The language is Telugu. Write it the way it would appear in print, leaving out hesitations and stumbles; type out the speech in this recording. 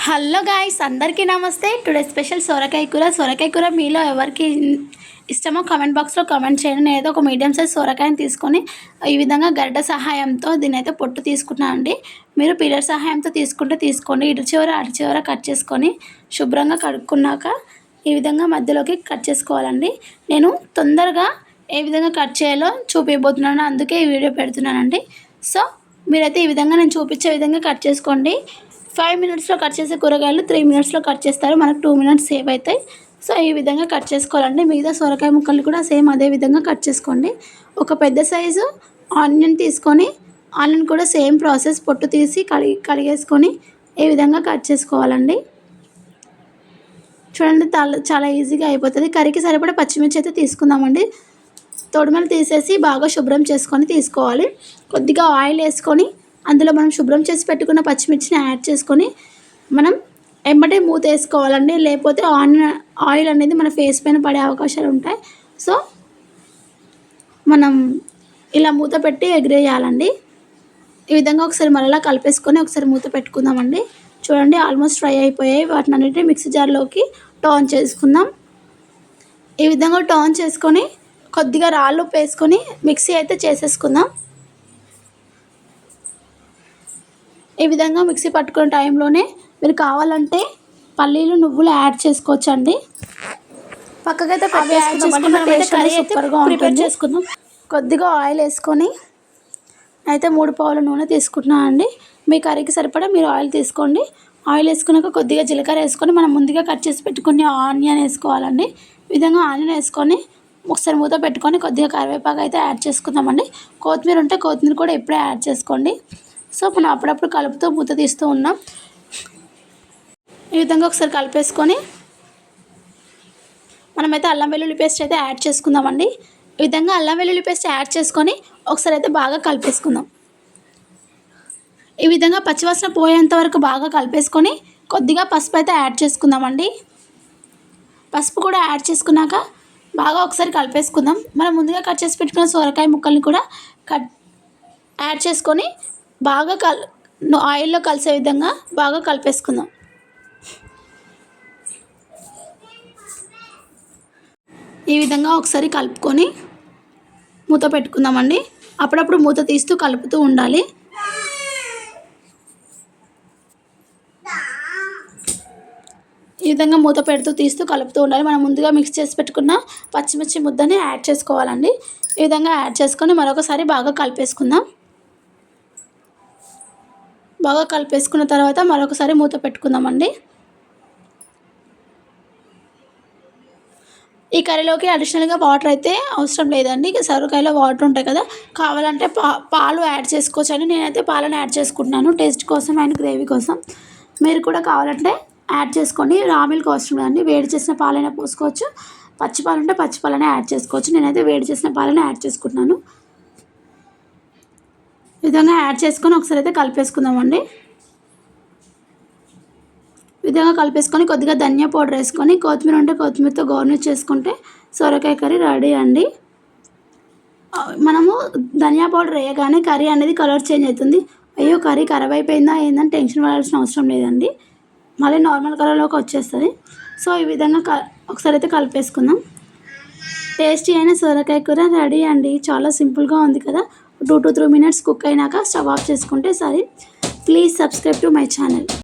హలో గాయ్స్, అందరికీ నమస్తే. టుడే స్పెషల్ సొరకాయ కూర. సొరకాయ కూర మీలో ఎవరికి ఇష్టమో కామెంట్ బాక్స్లో కామెంట్ చేయండి. నేను ఏదో ఒక మీడియం సైజ్ సొరకాయని తీసుకొని ఈ విధంగా గరిటె సహాయంతో దీని అయితే పొట్టు తీసుకున్నాను అండి. మీరు పీలర్ సహాయంతో తీసుకోండి. ఇటు చివర అటు చివర కట్ చేసుకొని శుభ్రంగా కడుక్కున్నాక ఈ విధంగా మధ్యలోకి కట్ చేసుకోవాలండి. నేను తొందరగా ఏ విధంగా కట్ చేయాలో చూపించబోతున్నాను, అందుకే ఈ వీడియో పెడుతున్నానండి. సో మీరైతే ఈ విధంగా నేను చూపించే విధంగా కట్ చేసుకోండి. 5 మినిట్స్లో కట్ చేసే కూరగాయలు 3 మినిట్స్లో కట్ చేస్తారు, మనకు 2 మినిట్స్ సేవ్ అవుతాయి. సో ఈ విధంగా కట్ చేసుకోవాలండి. మిగతా సొరకాయ ముక్కలు కూడా సేమ్ అదే విధంగా కట్ చేసుకోండి. ఒక పెద్ద సైజు ఆనియన్ తీసుకొని ఆనియన్ కూడా సేమ్ ప్రాసెస్, పొట్టు తీసి కడిగేసుకొని ఈ విధంగా కట్ చేసుకోవాలండి. చూడండి, చాలా ఈజీగా అయిపోతుంది. కర్రీకి సరిపడా పచ్చిమిర్చి అయితే తీసుకుందామండి. తొడిమలు తీసేసి బాగా శుభ్రం చేసుకొని తీసుకోవాలి. కొద్దిగా ఆయిల్ వేసుకొని అందులో మనం శుభ్రం చేసి పెట్టుకున్న పచ్చిమిర్చిని యాడ్ చేసుకొని మనం వెంబడే మూత వేసుకోవాలండి. లేకపోతే ఆయిల్ అనేది మన ఫేస్ పైన పడే అవకాశాలు ఉంటాయి. సో మనం ఇలా మూత పెట్టి ఎగిరేయాలండి. ఈ విధంగా ఒకసారి మళ్ళీ కలిపేసుకొని ఒకసారి మూత పెట్టుకుందామండి. చూడండి, ఆల్మోస్ట్ ఫ్రై అయిపోయాయి. వాటిని అన్నిటిని మిక్సీ జార్లోకి టర్న్ చేసుకుందాం. ఈ విధంగా టర్న్ చేసుకొని కొద్దిగా రాళ్ళు వేసుకొని మిక్సీ అయితే చేసేసుకుందాం. ఈ విధంగా మిక్సీ పట్టుకునే టైంలోనే మీరు కావాలంటే పల్లీలు నువ్వులు యాడ్ చేసుకోవచ్చండి. పక్కకైతే యాడ్ చేసుకుంటే ప్రిపేర్ చేసుకుందాం. కొద్దిగా ఆయిల్ వేసుకొని అయితే 3 పావుల నూనె తీసుకుంటున్నాను అండి. మీ కర్రీకి సరిపడా మీరు ఆయిల్ తీసుకోండి. ఆయిల్ వేసుకున్నాక కొద్దిగా జీలకర్ర వేసుకొని మనం ముందుగా కట్ చేసి పెట్టుకుని ఆనియన్ వేసుకోవాలండి. ఈ విధంగా ఆనియన్ వేసుకొని ఒకసారి మూత పెట్టుకొని కొద్దిగా కరివేపాకు అయితే యాడ్ చేసుకుందామండి. కొత్తిమీర ఉంటే కొత్తిమీర కూడా ఇప్పుడే యాడ్ చేసుకోండి. సో మనం అప్పుడప్పుడు కలుపుతూ మూత తీస్తూ ఉన్నాం. ఈ విధంగా ఒకసారి కలిపేసుకొని మనమైతే అల్లం వెల్లుల్లి పేస్ట్ అయితే యాడ్ చేసుకుందామండి. ఈ విధంగా అల్లం వెల్లుల్లి పేస్ట్ యాడ్ చేసుకొని ఒకసారి అయితే బాగా కలిపేసుకుందాం. ఈ విధంగా పచ్చివాసన పోయేంత వరకు బాగా కలిపేసుకొని కొద్దిగా పసుపు అయితే యాడ్ చేసుకుందామండి. పసుపు కూడా యాడ్ చేసుకున్నాక బాగా ఒకసారి కలిపేసుకుందాం. మనం ముందుగా కట్ చేసి పెట్టుకున్న సొరకాయ ముక్కల్ని కూడా యాడ్ చేసుకొని బాగా ఆయిల్లో కలిసే విధంగా బాగా కలిపేసుకుందాం. ఈ విధంగా ఒకసారి కలుపుకొని మూత పెట్టుకుందామండి. అప్పుడప్పుడు మూత తీస్తూ కలుపుతూ ఉండాలి. ఈ విధంగా మూత పెడుతూ తీస్తూ కలుపుతూ ఉండాలి. మనం ముందుగా మిక్స్ చేసి పెట్టుకున్న పచ్చిమిర్చి ముద్దని యాడ్ చేసుకోవాలండి. ఈ విధంగా యాడ్ చేసుకొని మరొకసారి బాగా కలిపేసుకుందాం. బాగా కలిపేసుకున్న తర్వాత మరొకసారి మూత పెట్టుకుందామండి. ఈ కర్రీలోకి అడిషనల్గా వాటర్ అయితే అవసరం లేదండి. సొరకాయలో వాటర్ ఉంటాయి కదా, కావాలంటే పాలు యాడ్ చేసుకోవచ్చు అండి. నేనైతే పాలను యాడ్ చేసుకుంటున్నాను టేస్ట్ కోసం అండ్ గ్రేవీ కోసం. మీరు కూడా కావాలంటే యాడ్ చేసుకోండి. రామిల్క్ అవసరం లేదండి. వేడి చేసిన పాలైనా పోసుకోవచ్చు, పచ్చి పాలు ఉంటే పచ్చి పాలనే యాడ్ చేసుకోవచ్చు. నేనైతే వేడి చేసిన పాలనే యాడ్ చేసుకుంటున్నాను. ఈ విధంగా యాడ్ చేసుకొని ఒకసారి అయితే కలిపేసుకుందామండి. ఈ విధంగా కలిపేసుకొని కొద్దిగా ధనియా పౌడర్ వేసుకొని కొత్తిమీర ఉంటే కొత్తిమీరతో గార్నిష్ చేసుకుంటే సొరకాయ కర్రీ రెడీ అండి. మనము ధనియా పౌడర్ వేయగానే కర్రీ అనేది కలర్ చేంజ్ అవుతుంది. అయ్యో కర్రీ ఖరాబ్ అయిపోయిందా ఏందని టెన్షన్ పడాల్సిన అవసరం లేదండి. మళ్ళీ నార్మల్ కలర్లోకి వచ్చేస్తుంది. సో ఈ విధంగా ఒకసారి అయితే కలిపేసుకుందాం. టేస్టీ అయిన సొరకాయ కూర రెడీ అండి. చాలా సింపుల్గా ఉంది కదా. 2 to 3 మినిట్స్ కుక్ అయినాక స్టవ్ ఆఫ్ చేసుకుంటే సరే. Please subscribe to my channel.